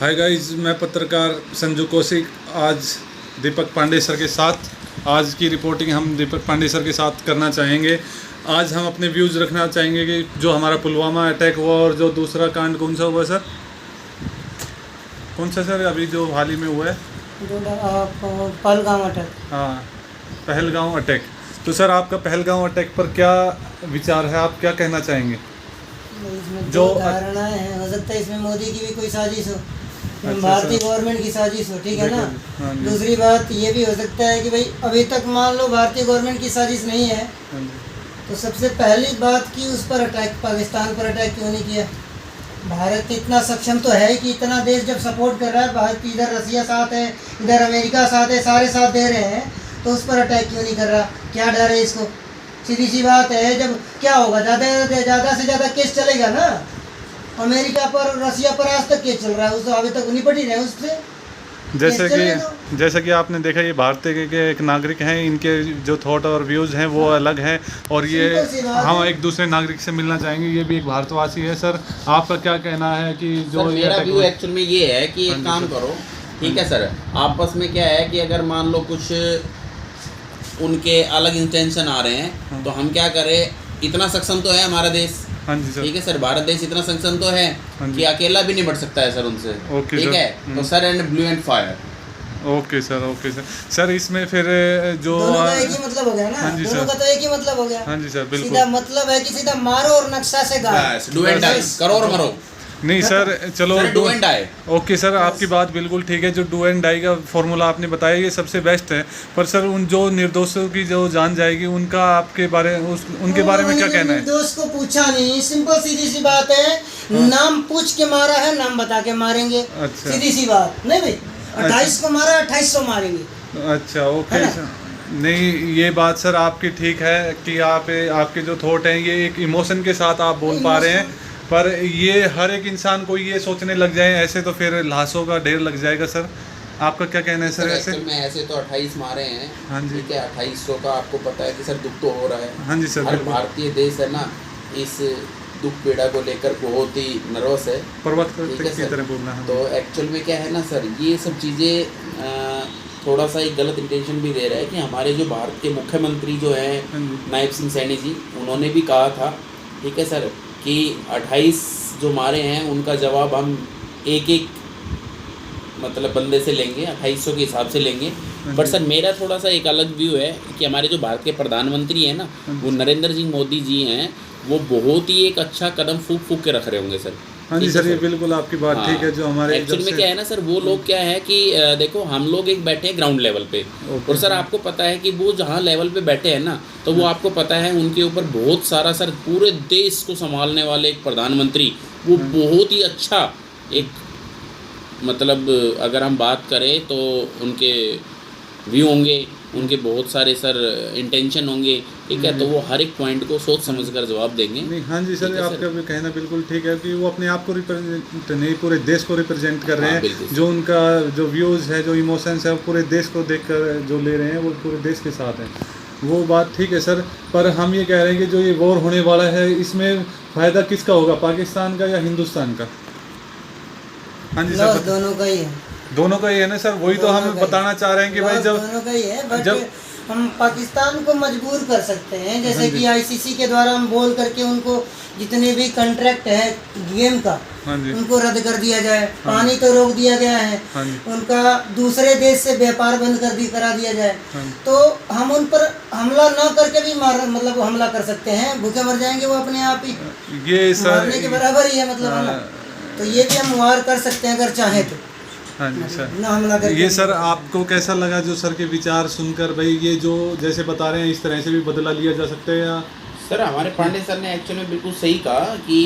Hi guys, मैं पत्रकार संजू कौशिक आज दीपक पांडे सर के साथ आज की रिपोर्टिंग हम दीपक पांडे सर के साथ करना चाहेंगे। आज हम अपने व्यूज़ रखना चाहेंगे कि जो हमारा पुलवामा अटैक हुआ और जो दूसरा कांड कौन सा हुआ सर, कौन सा सर अभी जो हाल ही में हुआ है, पहलगाम अटैक। हाँ, पहलगाम अटैक। तो सर आपका पहलगाम अटैक पर क्या विचार है, आप क्या कहना चाहेंगे? इसमें जो जो धारणाएं हैं, हो सकता है इसमें मोदी की भी कोई साजिश हो, अच्छा भारतीय सर। गवर्नमेंट की साजिश हो, ठीक है ना। हाँ जी। दूसरी बात ये भी हो सकता है कि भाई अभी तक मान लो भारतीय गवर्नमेंट की साजिश नहीं है, हाँ जी। तो सबसे पहली बात की उस पर अटैक, पाकिस्तान पर अटैक क्यों नहीं किया। भारत इतना सक्षम तो है कि इतना देश जब सपोर्ट कर रहा है, भारत की इधर रसिया साथ है, इधर अमेरिका साथ है, सारे साथ दे रहे हैं, तो उस पर अटैक क्यों नहीं कर रहा। क्या डर है इसको? सीधी सी बात है, जब क्या होगा, ज़्यादा से ज़्यादा केस चलेगा ना। अमेरिका पर, रसिया पर आज तक केस चल रहा है, उस अभी तक निपट ही रहे उससे। जैसा कि आपने देखा, ये भारतीय के एक नागरिक हैं, इनके जो थॉट और व्यूज़ हैं वो अलग हैं और ये हम एक दूसरे नागरिक से मिलना चाहेंगे। ये भी एक भारतवासी है। सर आपका क्या कहना है कि जो सर, मेरा व्यू एक्चुअल में ये है कि एक काम करो, ठीक है सर, आपस में क्या है कि अगर मान लो कुछ उनके अलग इंटेंशन आ रहे हैं तो हम क्या करें, इतना सक्षम तो है हमारा देश। हाँ जी सर। ठीक है सर, भारत देश इतना सक्षम तो है कि अकेला भी निपट सकता है सर उनसे। ओके ठीक सर। है, तो sir and blue and fire. Okay sir, okay sir. Sir इसमें फिर जो दोनों का एक ही मतलब हो गया ना। हाँ जी दोनों सर। का तो एक ही मतलब हो गया। हाँ जी सर, बिल्कुल। सीधा मतलब है कि सीधा मारो और नक्शा से गाड़ो, डू एंड डाई, करो और मरो। नहीं सर, चलो do and die. Okay sir, आपकी बात बिल्कुल ठीक है। जो डू एंड डाई का फॉर्मूला आपने बताया ये सबसे बेस्ट है, पर सर उन जो निर्दोषों की जो जान जाएगी उनका आपके बारे उनके बारे में क्या कहना है? निर्दोष को पूछा नहीं, सिंपल सीधी सी बात है। नाम पूछ के मारा है, नाम बता के मारेंगे। अच्छा। सीधी सी बात नहीं भाई, 28 को मारा 2800 मारेंगे। अच्छा, ओके सर। नहीं, ये बात सर आपकी ठीक है कि आपके जो थॉट हैं ये एक इमोशन के साथ आप बोल पा रहे हैं, पर ये हर एक इंसान को ये सोचने लग जाए ऐसे तो फिर लाशों का ढेर लग जाएगा। सर आपका क्या कहना है सर? ऐसे में ऐसे तो 28 मारे हैं। हाँ जी। ठीक है, 2800 का आपको पता है कि सर दुख तो हो रहा है। हाँ जी सर, हर बिल्कुल। भारतीय देश है ना, इस दुख पीड़ा को लेकर बहुत ही नर्वस है। पर्वत ठीक है की सर। तरह बोलना है। तो एक्चुअल में क्या है ना सर, ये सब चीज़ें थोड़ा सा एक गलत इंटेंशन भी दे रहा है कि हमारे जो भारत के मुख्यमंत्री जो हैं नायब सिंह सैनी जी, उन्होंने भी कहा था, ठीक है सर, कि 28 जो मारे हैं उनका जवाब हम एक एक मतलब बंदे से लेंगे, 2800 के हिसाब से लेंगे। बट सर मेरा थोड़ा सा एक अलग व्यू है कि हमारे जो भारत के प्रधानमंत्री हैं ना, वो नरेंद्र जी मोदी जी हैं, वो बहुत ही एक अच्छा कदम फूक के रख रहे होंगे सर। हाँ जी सर, ये बिल्कुल आपकी बात ठीक है। जो हमारे एक्चुअल में क्या है ना सर, वो लोग क्या है कि देखो हम लोग एक बैठे हैं ग्राउंड लेवल पे, और सर आपको पता है कि वो जहाँ लेवल पे बैठे हैं ना, तो वो आपको पता है उनके ऊपर बहुत सारा सर पूरे देश को संभालने वाले एक प्रधानमंत्री, वो बहुत ही अच्छा एक मतलब अगर हम बात करें तो उनके व्यू होंगे, उनके बहुत सारे सर इंटेंशन होंगे। ठीक है, तो वो हर एक पॉइंट को सोच समझ कर जवाब देंगे। नहीं, हाँ जी सर, आपका भी कहना बिल्कुल ठीक है कि वो अपने आप को रिप्रेजेंट नहीं, पूरे देश को रिप्रेजेंट कर रहे हैं। जो उनका जो व्यूज़ है, जो इमोशंस है, वो पूरे देश को देखकर जो ले रहे हैं, वो पूरे देश के साथ हैं। वो बात ठीक है सर, पर हम ये कह रहे हैं कि जो ये वॉर होने वाला है, इसमें फ़ायदा किसका होगा, पाकिस्तान का या हिंदुस्तान का? हाँ जी सर, दोनों का ही है। दोनों का ही है ना सर, वही तो हम बताना चाह रहे हैं कि भाई जब दोनों का ही है, बट हम पाकिस्तान को मजबूर कर सकते हैं, जैसे कि आईसीसी के द्वारा हम बोल करके उनको जितने भी कॉन्ट्रैक्ट है गेम का, उनको रद्द कर दिया जाए। पानी तो रोक दिया गया है, उनका दूसरे देश से व्यापार बंद करा दिया जाए, तो हम उन पर हमला न करके भी मतलब हमला कर सकते हैं। भूखे मर जाएंगे वो अपने आप ही, ये मारने के बराबर ही है मतलब। तो ये भी हम वार कर सकते हैं अगर चाहे तो। हाँ जी सर, ना हमला करके। ये सर आपको कैसा लगा जो सर के विचार सुनकर? भाई ये जो जैसे बता रहे हैं इस तरह से भी बदला लिया जा सकता है या? सर हमारे पांडे सर ने एक्चुअली में बिल्कुल सही कहा कि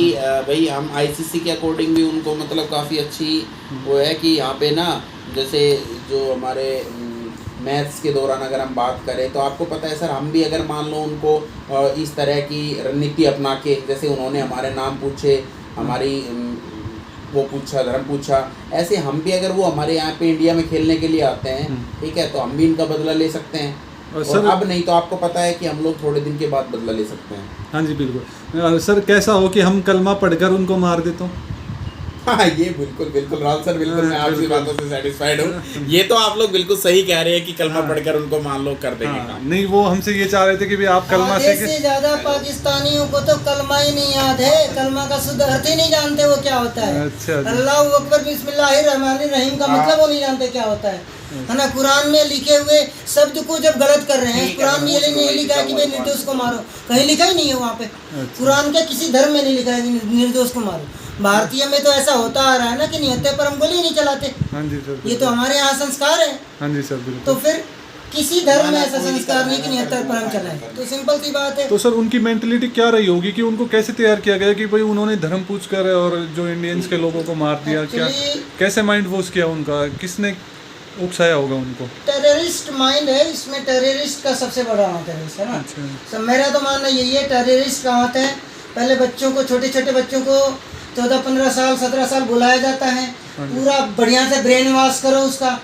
भाई हम आईसीसी के अकॉर्डिंग भी उनको मतलब काफ़ी अच्छी वो है कि यहाँ पे ना, जैसे जो हमारे मैथ्स के दौरान अगर हम बात करें तो आपको पता है सर, हम भी अगर मान लो उनको इस तरह की रणनीति अपना के, जैसे उन्होंने हमारे नाम पूछे, हमारी वो पूछा, धर्म पूछा, ऐसे हम भी अगर वो हमारे यहाँ पे इंडिया में खेलने के लिए आते हैं, ठीक है, तो हम भी इनका बदला ले सकते हैं। और अब नहीं तो आपको पता है कि हम लोग थोड़े दिन के बाद बदला ले सकते हैं। हाँ जी बिल्कुल। सर कैसा हो कि हम कलमा पढ़कर उनको मार देते हो? हाँ ये बिल्कुल बिल्कुल राहुल सर, बिल्कुल मैं आपकी बातों से सेटिस्फाइड हूँ। ये तो आप लोग बिल्कुल सही कह रहे हैं कि कलमा पढ़कर उनको मान लो कर देंगे काम। नहीं, वो हमसे ये चाह रहे थे कि भी आप कलमा आधे सीखे। से ज्यादा पाकिस्तानियों को तो कलमा ही नहीं याद है, कलमा का शुद्ध अर्थ ही नहीं जानते वो क्या होता है। अच्छा जी। अल्लाह अकबर बिस्मिल्लाहिर्रहमानिर्रहीम का मतलब वो नहीं जानते क्या होता है ना। कुरान में लिखे हुए शब्द को जब गलत कर रहे हैं, कुरान में ये नहीं लिखा है कि भाई निर्दोष को मारो, कहीं लिखा ही नहीं है वहाँ पे। कुरान के किसी धर्म में नहीं लिखा है कि निर्दोष को मारो। भारतीय में तो ऐसा होता आ रहा है ना कि निहत्थे पर हम गोली नहीं चलाते। हाँ जी सर, ये तो हमारे यहाँ संस्कार है। हाँ जी सर बिल्कुल। तो फिर किसी धर्म में ऐसा संस्कार नहीं कि निहत्थे पर हम चलाएं, तो सिंपल सी बात है। तो सर उनकी मेंटलिटी क्या रही होगी कि उनको कैसे तैयार किया गया कि भाई उन्होंने धर्म पूछकर और जो इंडियंस के लोगों को मार दिया, क्या कैसे माइंड वॉश किया उनका, किसने उकसाया होगा उनको? टेररिस्ट माइंड है इसमें, टेररिस्ट का सबसे बड़ा हाथ है है ना। सब मेरा तो मानना यही है, टेररिस्ट का हाथ है। पहले बच्चों को, छोटे छोटे बच्चों को 14-15 साल 17 साल बुलाया जाता है, पूरा बढ़िया से ब्रेन वॉश करो उसका,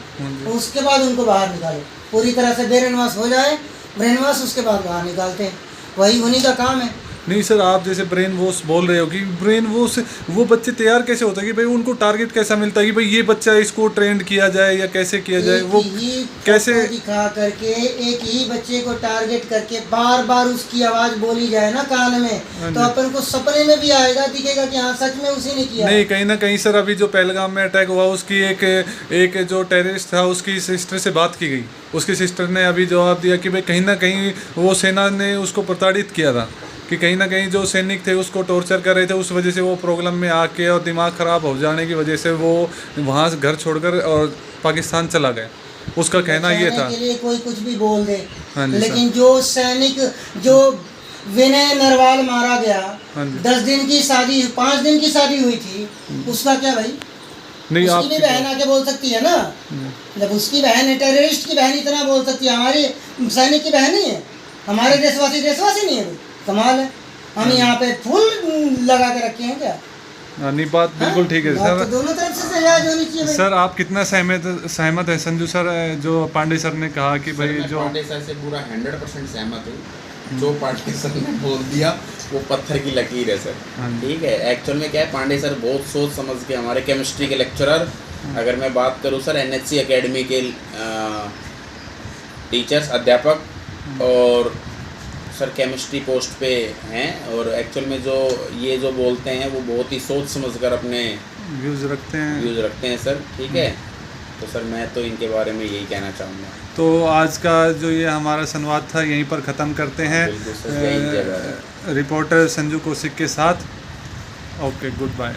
उसके बाद उनको बाहर निकालो, पूरी तरह से ब्रेन वॉश हो जाए, ब्रेन वॉश उसके बाद बाहर निकालते हैं, वही उन्हीं का काम है। नहीं सर, आप जैसे ब्रेन वॉश बोल रहे हो कि ब्रेन वॉश वो बच्चे तैयार कैसे होता है कि भाई उनको टारगेट कैसा मिलता है कि भाई ये बच्चा इसको ट्रेंड किया जाए या कैसे किया जाए, वो कैसे दिखा करके एक ही बच्चे को टारगेट करके बार बार उसकी आवाज बोली जाए ना कान में, तो अपन को सपने में भी आएगा, दिखेगा कि हाँ सच में उसी ने किया। नहीं, कहीं ना कहीं सर अभी जो पहलगाम में अटैक हुआ उसकी एक जो टेररिस्ट था उसकी सिस्टर से बात की गई, उसकी सिस्टर ने अभी जवाब दिया कि भाई कहीं ना कहीं वो सेना ने उसको प्रताड़ित किया था, कि कहीं ना कहीं जो सैनिक थे उसको टॉर्चर कर रहे थे, उस वजह से वो प्रॉब्लम में आके और दिमाग ख़राब हो जाने की वजह से वो वहाँ से घर छोड़कर और पाकिस्तान चला गया। उसका कहना ये था के लिए कोई कुछ भी बोल दे, हाँ लेकिन जो सैनिक, जो विनय नरवाल मारा गया, 10 दिन की शादी, 5 दिन की शादी हुई थी, उसका क्या भाई? नहीं, उसकी भी बहन आके बोल सकती है ना, जब उसकी बहन है, टेररिस्ट की बहन इतना बोल सकती है, हमारी सैनिक की बहन नहीं है, हमारे देशवासी नहीं है। कमाल है, हम यहाँ पे फूल लगा के रखे हैं क्या? नहीं, बात बिल्कुल ठीक है सर, तो दोनों तरफ से जायज होनी चाहिए। सर आप कितना सहमत है संजू सर जो पांडे सर ने कहा कि भाई जो पांडे सर से पूरा 100% सहमत हूँ। जो पांडे सर ने बोल दिया वो पत्थर की लकीर है सर। ठीक है, एक्चुअल में क्या है, पांडे सर बहुत सोच समझ के, हमारे केमिस्ट्री के लेक्चरर, अगर मैं बात करूँ सर NHC एकेडमी के टीचर्स, अध्यापक और सर केमिस्ट्री पोस्ट पे हैं, और एक्चुअल में जो बोलते हैं वो बहुत ही सोच समझकर अपने व्यूज़ रखते हैं सर। ठीक है, तो सर मैं तो इनके बारे में यही कहना चाहूँगा। तो आज का जो ये हमारा संवाद था यहीं पर ख़त्म करते हैं, रिपोर्टर संजू कौशिक के साथ। Okay, good bye.